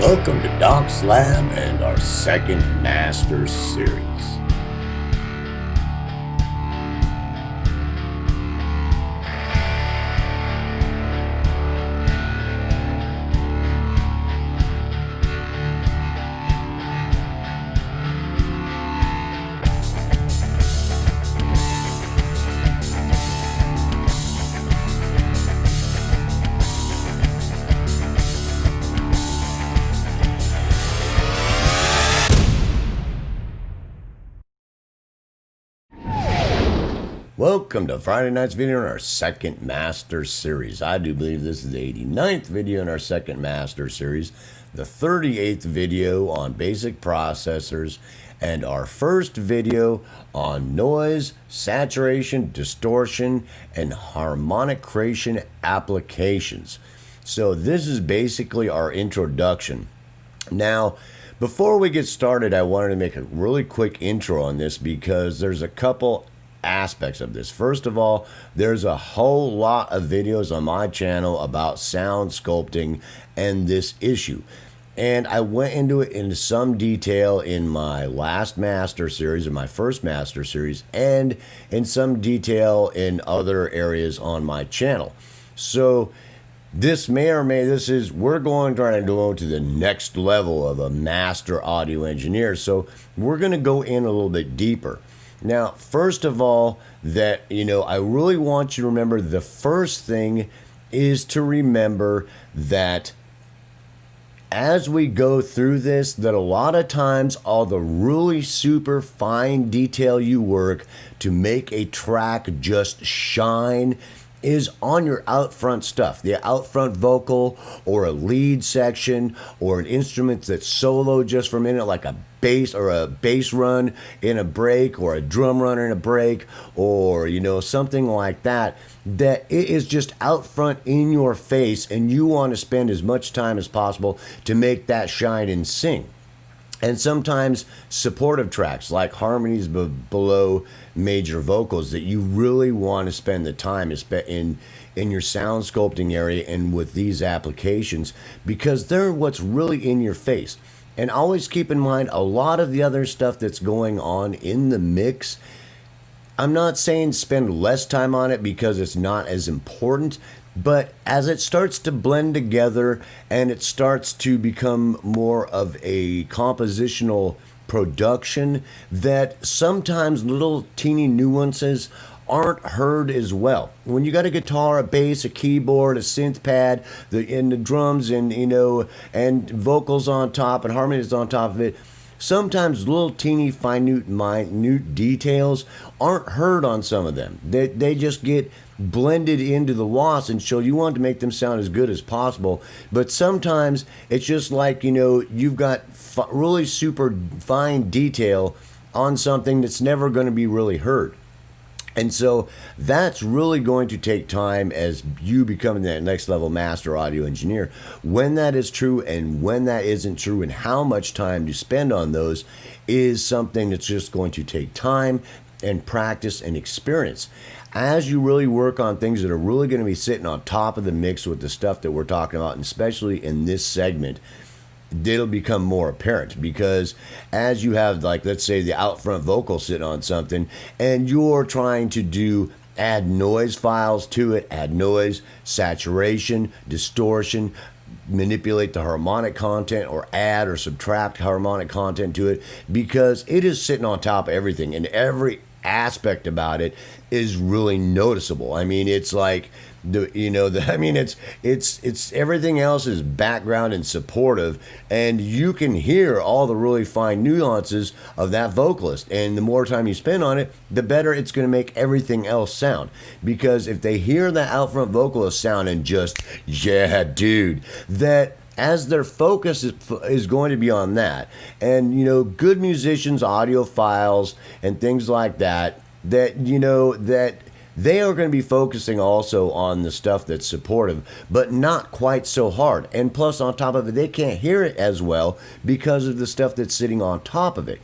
Welcome to Doc's Lab and our second Master Series. Welcome to Friday night's video in our second Master Series. I do believe this is the 89th video in our second Master Series, the 38th video on basic processors, and our first video on noise, saturation, distortion, and harmonic creation applications. So this is basically our introduction. Now, before we get started, I wanted to make a really quick intro on this because there's a couple aspects of this. First of all, there's a whole lot of videos on my channel about sound sculpting and this issue, and I went into it in some detail in my last Master Series, in my first Master Series, and in some detail in other areas on my channel. So this we're going to try to go to the next level of a master audio engineer, so we're going to go in a little bit deeper. Now, first of all, I really want you to remember the first thing is to remember that as we go through this, that a lot of times all the really super fine detail you work to make a track just shine is on your out front stuff, the out front vocal or a lead section or an instrument that's solo just for a minute, like a bass or a bass run in a break or a drum run in a break, or something like that, that it is just out front in your face and you want to spend as much time as possible to make that shine and sing. And sometimes supportive tracks like harmonies below major vocals that you really want to spend the time in your sound sculpting area and with these applications, because they're what's really in your face. And always keep in mind a lot of the other stuff that's going on in the mix. I'm not saying spend less time on it because it's not as important, but as it starts to blend together and it starts to become more of a compositional production, that sometimes little teeny nuances aren't heard as well. When you got a guitar, a bass, a keyboard, a synth pad, and the drums, and and vocals on top and harmonies on top of it, sometimes little teeny minute details aren't heard on some of them. They just get blended into the loss, and so you want to make them sound as good as possible. But sometimes it's just like, you've got really super fine detail on something that's never going to be really heard. And so that's really going to take time as you become that next level master audio engineer. When that is true and when that isn't true and how much time to spend on those is something that's just going to take time and practice and experience. As you really work on things that are really going to be sitting on top of the mix with the stuff that we're talking about, and especially in this segment, it'll become more apparent, because as you have, like, let's say the out front vocal sitting on something and you're trying to add noise files to it, add noise, saturation, distortion, manipulate the harmonic content, or add or subtract harmonic content to it, because it is sitting on top of everything and every aspect about it is really noticeable. I mean, it's like it's everything else is background and supportive, and you can hear all the really fine nuances of that vocalist, and the more time you spend on it, the better it's going to make everything else sound. Because if they hear that out front vocalist sound and just, yeah, dude, that as their focus is going to be on that, and good musicians, audiophiles, and things like that that they are going to be focusing also on the stuff that's supportive, but not quite so hard. And plus, on top of it, they can't hear it as well because of the stuff that's sitting on top of it.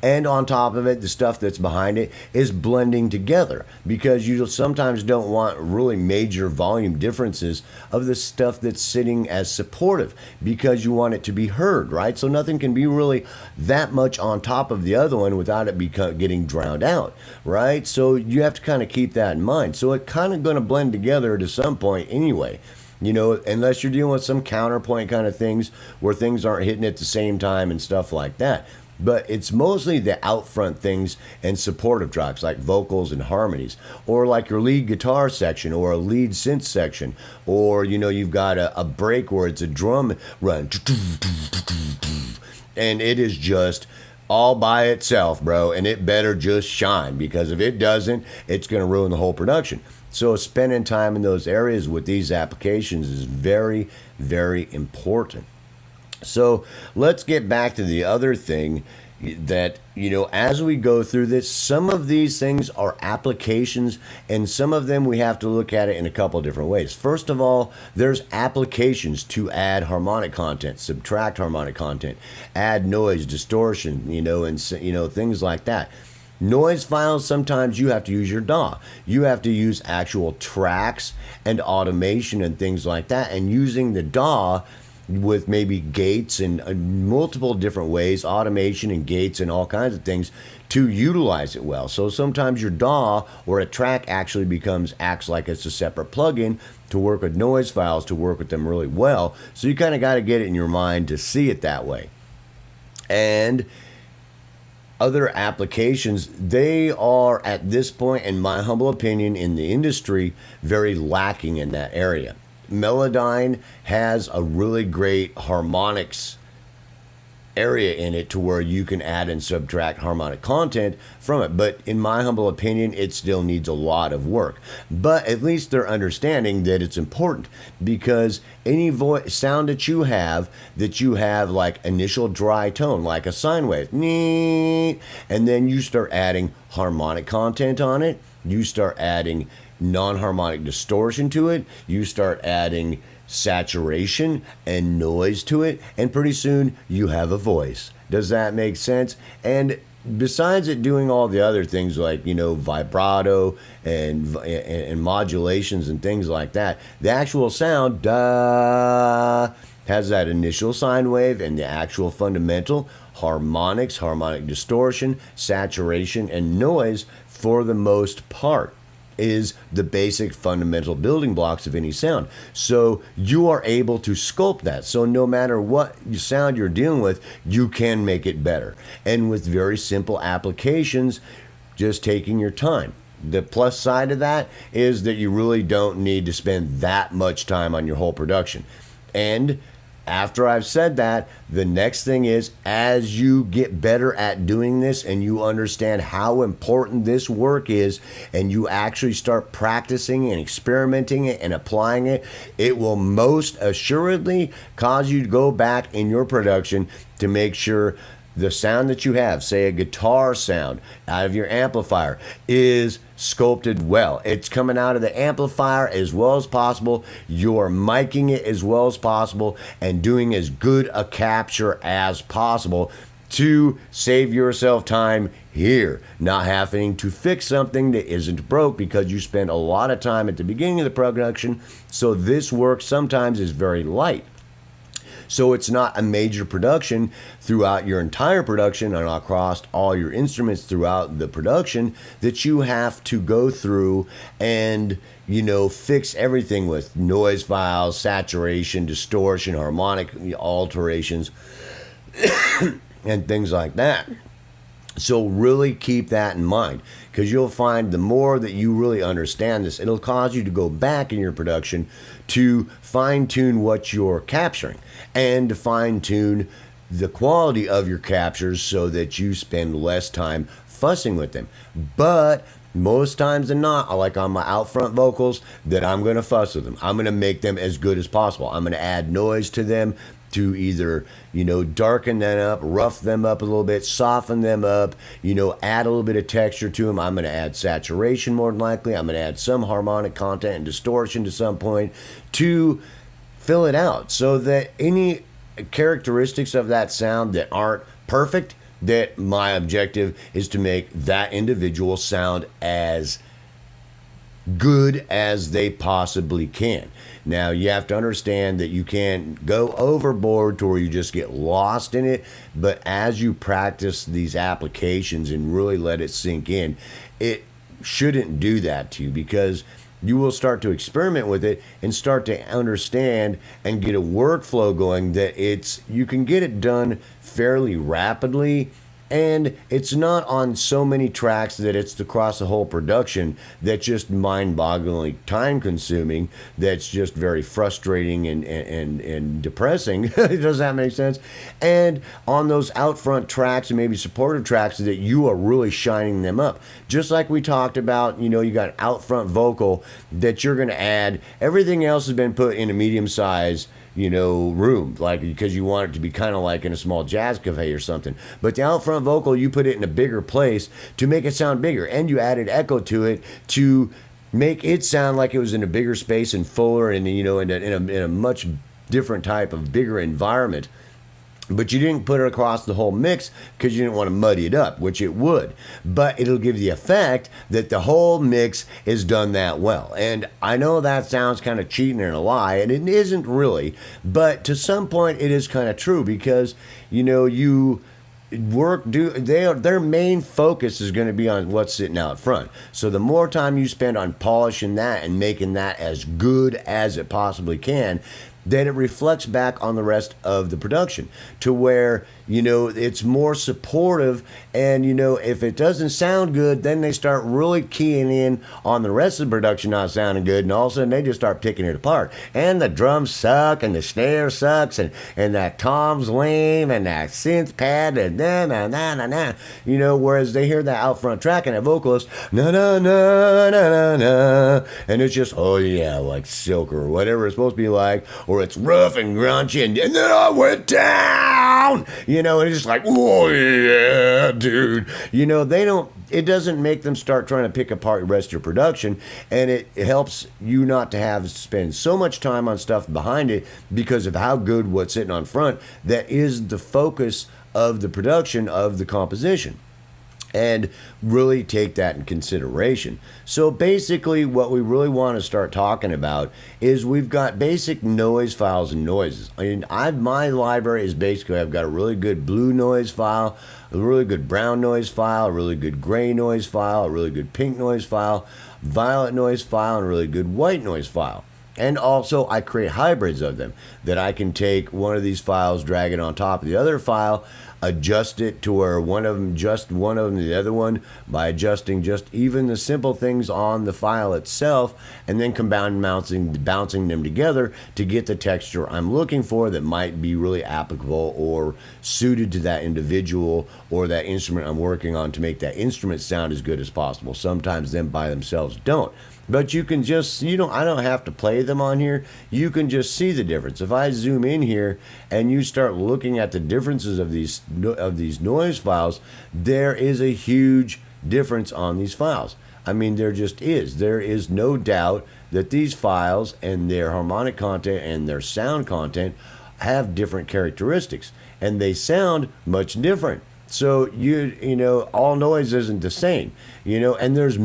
And on top of it, the stuff that's behind it is blending together, because you sometimes don't want really major volume differences of the stuff that's sitting as supportive, because you want it to be heard, right? So nothing can be really that much on top of the other one without it getting drowned out, right? So you have to kind of keep that in mind. So it's kind of going to blend together to some point anyway. You know, unless you're dealing with some counterpoint kind of things where things aren't hitting at the same time and stuff like that. But it's mostly the out front things and supportive tracks like vocals and harmonies, or like your lead guitar section or a lead synth section, or, you know, you've got a break where it's a drum run and it is just all by itself, bro, and it better just shine, because if it doesn't, it's going to ruin the whole production. So spending time in those areas with these applications is very, very important. So let's get back to the other thing that, you know, as we go through this, some of these things are applications, and some of them we have to look at it in a couple different ways. First of all, there's applications to add harmonic content, subtract harmonic content, add noise, distortion, you know, and, you know, things like that. Noise files, sometimes you have to use your DAW. You have to use actual tracks and automation and things like that. And using the DAW with maybe gates and multiple different ways, automation and gates and all kinds of things to utilize it well. So sometimes your DAW or a track actually acts like it's a separate plugin to work with noise files, to work with them really well. So you kind of got to get it in your mind to see it that way. And other applications, they are at this point, in my humble opinion, in the industry, very lacking in that area. Melodyne has a really great harmonics area in it to where you can add and subtract harmonic content from it, but in my humble opinion, it still needs a lot of work. But at least they're understanding that it's important, because any sound that you have like initial dry tone, like a sine wave, and then you start adding harmonic content on it, you start adding non-harmonic distortion to it, you start adding saturation and noise to it, and pretty soon you have a voice. Does that make sense? And besides it doing all the other things like, you know, vibrato and modulations and things like that, the actual sound has that initial sine wave and the actual fundamental harmonics, harmonic distortion, saturation, and noise, for the most part, is the basic fundamental building blocks of any sound. So you are able to sculpt that. So no matter what sound you're dealing with, you can make it better. And with very simple applications, just taking your time. The plus side of that is that you really don't need to spend that much time on your whole production. And after I've said that, the next thing is, as you get better at doing this and you understand how important this work is, and you actually start practicing and experimenting it and applying it, it will most assuredly cause you to go back in your production to make sure the sound that you have, say a guitar sound out of your amplifier, is sculpted well. It's coming out of the amplifier as well as possible. You're miking it as well as possible and doing as good a capture as possible to save yourself time here, not having to fix something that isn't broke because you spend a lot of time at the beginning of the production. So this work sometimes is very light. So it's not a major production throughout your entire production and across all your instruments throughout the production that you have to go through and, you know, fix everything with noise files, saturation, distortion, harmonic alterations, and things like that. So really keep that in mind, because you'll find the more that you really understand this, it'll cause you to go back in your production to fine-tune what you're capturing and to fine-tune the quality of your captures so that you spend less time fussing with them. But most times than not, like on my out front vocals, that I'm going to fuss with them. I'm going to make them as good as possible. I'm going to add noise to them to either, you know, darken them up, rough them up a little bit, soften them up, you know, add a little bit of texture to them. I'm going to add saturation more than likely. I'm going to add some harmonic content and distortion to some point to fill it out so that any characteristics of that sound that aren't perfect that my objective is to make that individual sound as good as they possibly can. Now, you have to understand that you can't go overboard to where you just get lost in it, but as you practice these applications and really let it sink in, it shouldn't do that to you, because you will start to experiment with it and start to understand and get a workflow going that you can get it done fairly rapidly. And it's not on so many tracks that it's across the whole production that's just mind-bogglingly time-consuming, that's just very frustrating and depressing. Does that make sense? And on those out-front tracks and maybe supportive tracks that you are really shining them up. Just like we talked about, you got out-front vocal that you're going to add. Everything else has been put in a medium-size room, like, because you want it to be kind of like in a small jazz cafe or something. But the out front vocal, you put it in a bigger place to make it sound bigger, and you added echo to it to make it sound like it was in a bigger space and fuller, and in a much different type of bigger environment. But you didn't put it across the whole mix because you didn't want to muddy it up, which it would. But it'll give the effect that the whole mix is done that well. And I know that sounds kind of cheating and a lie, and it isn't really. But to some point, it is kind of true, because, their main focus is going to be on what's sitting out front. So the more time you spend on polishing that and making that as good as it possibly can, then it reflects back on the rest of the production to where, it's more supportive. And, if it doesn't sound good, then they start really keying in on the rest of the production not sounding good. And all of a sudden they just start picking it apart. And the drums suck, and the snare sucks, and that tom's lame, and that synth pad, and na. Whereas they hear that out front track and that vocalist, na na na na na na, and it's just, oh yeah, like Silk or whatever it's supposed to be like, or it's rough and grungy, and then I went down, and it's just like, oh yeah, dude. It doesn't make them start trying to pick apart the rest of your production, and it helps you not to have to spend so much time on stuff behind it because of how good what's sitting on front that is the focus of the production of the composition. And really take that in consideration. So basically what we really want to start talking about is we've got basic noise files and noises. My library is basically, I've got a really good blue noise file, a really good brown noise file, a really good gray noise file, a really good pink noise file, violet noise file, and a really good white noise file. And also I create hybrids of them that I can take one of these files, drag it on top of the other file, adjust it to where one of them the other one by adjusting just even the simple things on the file itself, and then bouncing them together to get the texture I'm looking for that might be really applicable or suited to that individual or that instrument I'm working on, to make that instrument sound as good as possible. Sometimes them by themselves don't. But you can just, I don't have to play them on here. You can just see the difference. If I zoom in here and you start looking at the differences of these noise files, there is a huge difference on these files. There just is. There is no doubt that these files and their harmonic content and their sound content have different characteristics, and they sound much different. So all noise isn't the same, and there's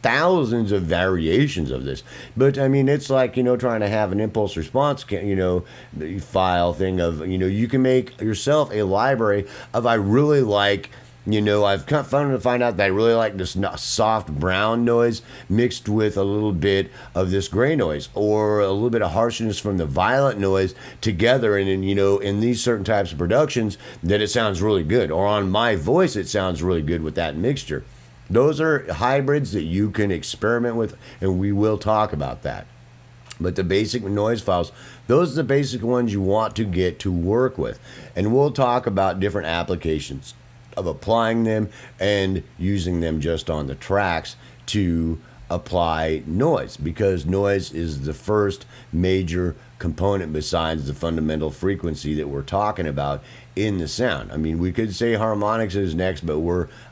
thousands of variations of this. But it's like, trying to have an impulse response, file thing of, you can make yourself a library of, I really like, I've come to find out that I really like this soft brown noise mixed with a little bit of this gray noise, or a little bit of harshness from the violet noise together. And then, in these certain types of productions, that it sounds really good. Or on my voice, it sounds really good with that mixture. Those are hybrids that you can experiment with, and we will talk about that. But the basic noise files, those are the basic ones you want to get to work with. And we'll talk about different applications of applying them and using them just on the tracks to apply noise, because noise is the first major component besides the fundamental frequency that we're talking about in the sound. We could say harmonics is next, but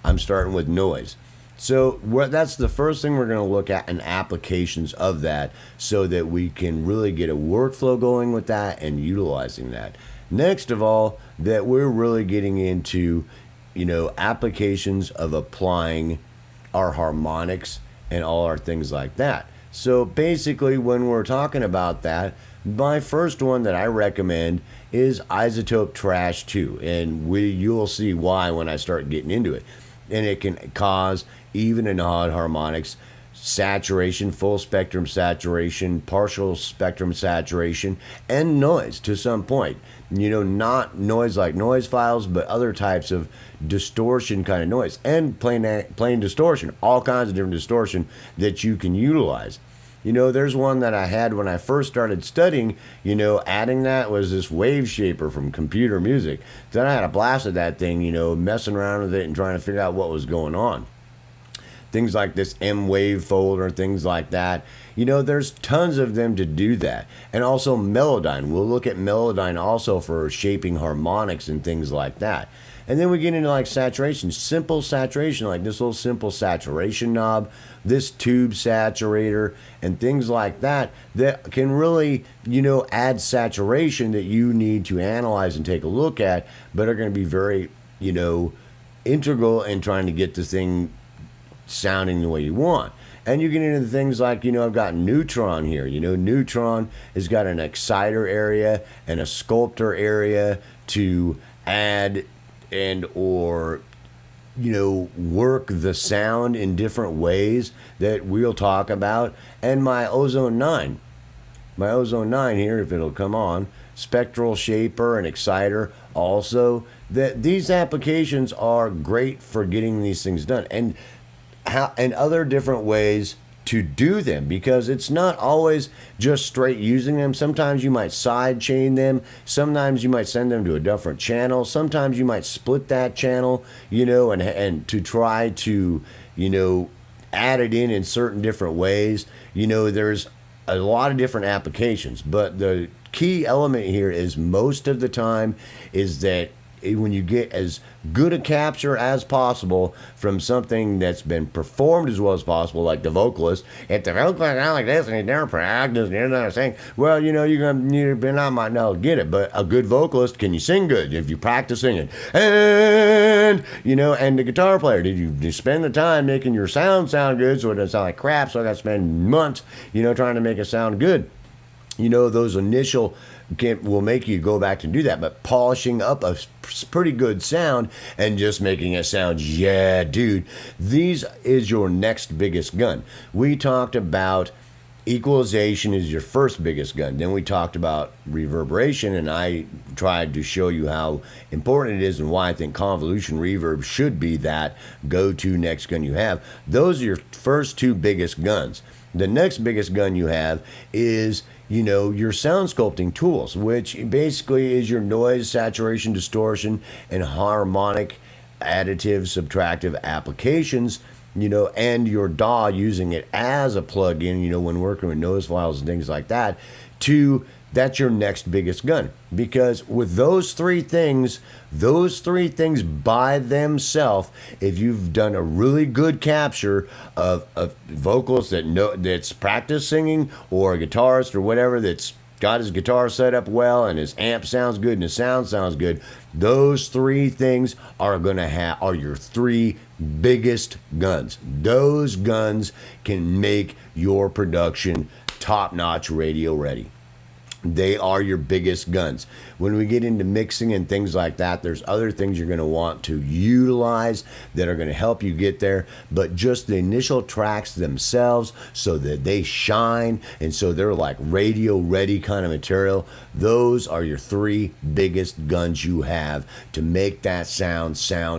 I'm starting with noise. So that's the first thing we're going to look at, and applications of that, so that we can really get a workflow going with that and utilizing that. Next of all, that we're really getting into, applications of applying our harmonics and all our things like that. So basically, when we're talking about that, my first one that I recommend is Isotope Trash 2, and you'll see why when I start getting into it. And it can cause even and odd harmonics, saturation, full spectrum saturation, partial spectrum saturation, and noise to some point. Not noise like noise files, but other types of distortion kind of noise, and plain distortion, all kinds of different distortion that you can utilize. There's one that I had when I first started studying, adding that was this wave shaper from Computer Music. Then I had a blast at that thing, messing around with it and trying to figure out what was going on. Things like this M-Wave folder, things like that. There's tons of them to do that. And also Melodyne. We'll look at Melodyne also for shaping harmonics and things like that. And then we get into like saturation, simple saturation, like this little simple saturation knob, this tube saturator, and things like that can really, add saturation that you need to analyze and take a look at, but are going to be very, integral in trying to get this thing sounding the way you want. And you get into things like, I've got Neutron here. Neutron has got an exciter area and a sculptor area to add and or work the sound in different ways that we'll talk about. And my Ozone 9 here, if it'll come on, spectral shaper and exciter also. That these applications are great for getting these things done, and other different ways to do them, because it's not always just straight using them. Sometimes you might side chain them, sometimes you might send them to a different channel, sometimes you might split that channel, and to try to add it in certain different ways. There's a lot of different applications, but the key element here is most of the time is that when you get as good a capture as possible from something that's been performed as well as possible, like the vocalist. If the vocalist sounds like this and he's never practiced, and you're not saying, well, you're not might not get it, but a good vocalist, can you sing good if you practice singing? And the guitar player, did you spend the time making your sound good so it doesn't sound like crap? So I got to spend months, trying to make it sound good. Those initial will make you go back and do that, but polishing up a pretty good sound and just making it sound, yeah, dude, these is your next biggest gun. We talked about equalization is your first biggest gun. Then we talked about reverberation, and I tried to show you how important it is and why I think convolution reverb should be that go-to next gun you have. Those are your first two biggest guns. The next biggest gun you have is your sound sculpting tools, which basically is your noise, saturation, distortion, and harmonic additive, subtractive applications, and your DAW, using it as a plug-in, when working with noise files and things like that, that's your next biggest gun. Because with those three things by themselves, if you've done a really good capture of vocals that's practiced singing, or a guitarist or whatever that's got his guitar set up well and his amp sounds good and his sound sounds good, those three things are your three biggest guns. Those guns can make your production top-notch, radio ready. They are your biggest guns. When we get into mixing and things like that, there's other things you're going to want to utilize that are going to help you get there, but just the initial tracks themselves, so that they shine and so they're like radio ready kind of material, those are your three biggest guns you have to make that sound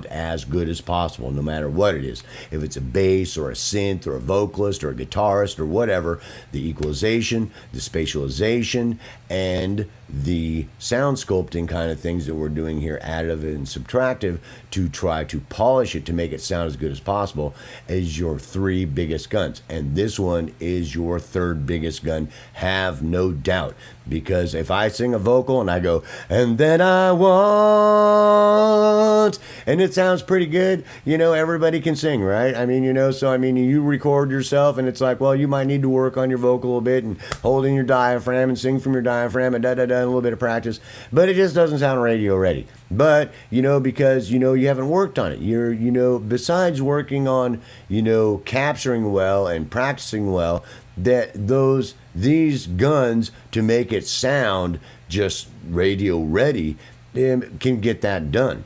as good as possible, no matter what it is. If it's a bass or a synth or a vocalist or a guitarist or whatever, the equalization, the spatialization, and the sound sculpting kind of things that we're doing here, additive and subtractive, to try to polish it to make it sound as good as possible, is your three biggest guns. And this one is your third biggest gun, have no doubt. Because if I sing a vocal and I go, and then I want, and it sounds pretty good, everybody can sing, right? You record yourself and it's like, well, you might need to work on your vocal a bit and hold in your diaphragm and sing from your diaphragm, and a little bit of practice, but it just doesn't sound radio ready. But, because, you haven't worked on it. You're, besides working on, capturing well and practicing well, these guns, to make it sound just radio ready, can get that done.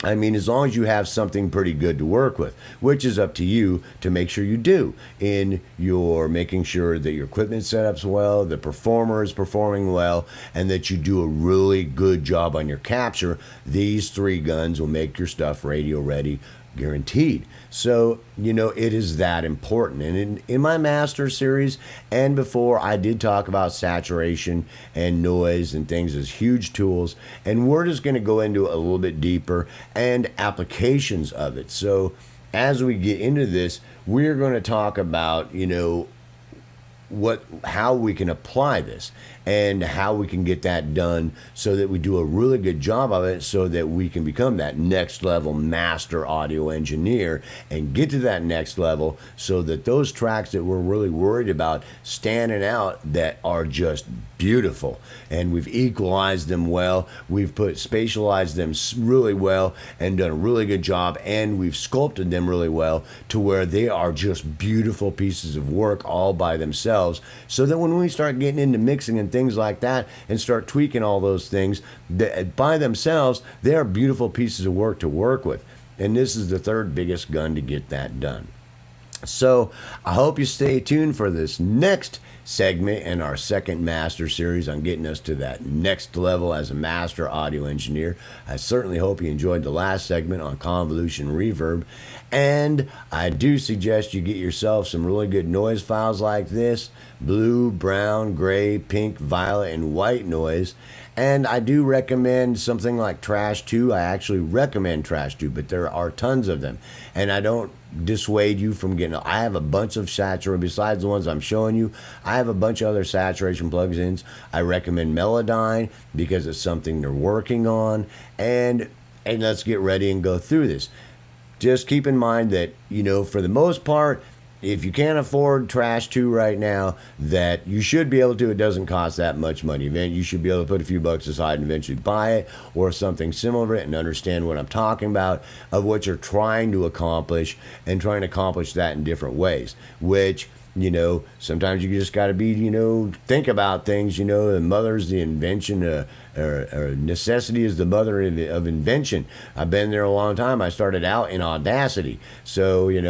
I mean, as long as you have something pretty good to work with, which is up to you to make sure you do in your making sure that your equipment setup's well, the performer is performing well, and that you do a really good job on your capture. These 3 guns will make your stuff radio ready, guaranteed. So, it is that important. And in my master series and before, I did talk about saturation and noise and things as huge tools. And we're just going to go into it a little bit deeper and applications of it. So as we get into this, we're going to talk about, how we can apply this and how we can get that done so that we do a really good job of it, so that we can become that next level master audio engineer and get to that next level, so that those tracks that we're really worried about standing out, that are just beautiful, and we've equalized them well, we've spatialized them really well and done a really good job, and we've sculpted them really well to where they are just beautiful pieces of work all by themselves, so that when we start getting into mixing and things like that and start tweaking all those things, by themselves, they are beautiful pieces of work to work with. And this is the 3rd biggest gun to get that done. So I hope you stay tuned for this next segment in our 2nd master series on getting us to that next level as a master audio engineer. I certainly hope you enjoyed the last segment on convolution reverb, and I do suggest you get yourself some really good noise files like this: blue, brown, gray, pink, violet, and white noise. And I do recommend something like Trash 2. I actually recommend Trash 2, but there are tons of them. And I don't dissuade you from getting... I have a bunch of saturation, besides the ones I'm showing you, I have a bunch of other saturation plugins. I recommend Melodyne because it's something they're working on. And let's get ready and go through this. Just keep in mind that, for the most part, if you can't afford Trash 2 right now, that you should be able to. It doesn't cost that much money. You should be able to put a few bucks aside and eventually buy it, or something similar, and understand what I'm talking about, of what you're trying to accomplish, and trying to accomplish that in different ways, which... sometimes you just got to be, think about things, the mother's the invention, or necessity is the mother of invention. I've been there a long time. I started out in Audacity. So, and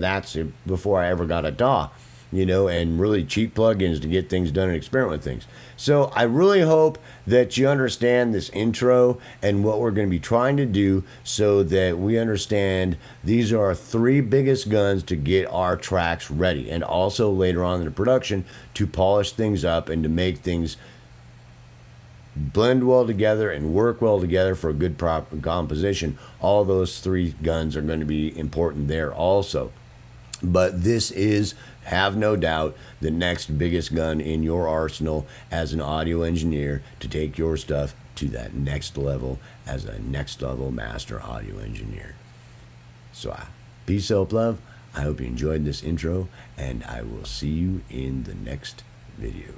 that's before I ever got a DAW, and really cheap plugins to get things done and experiment with things. So I really hope that you understand this intro and what we're going to be trying to do, so that we understand these are our 3 biggest guns to get our tracks ready, and also later on in the production to polish things up and to make things blend well together and work well together for a good proper composition. All those 3 guns are going to be important there also. But this is, have no doubt, the next biggest gun in your arsenal as an audio engineer to take your stuff to that next level as a next level master audio engineer. So, peace, hope, love. I hope you enjoyed this intro, and I will see you in the next video.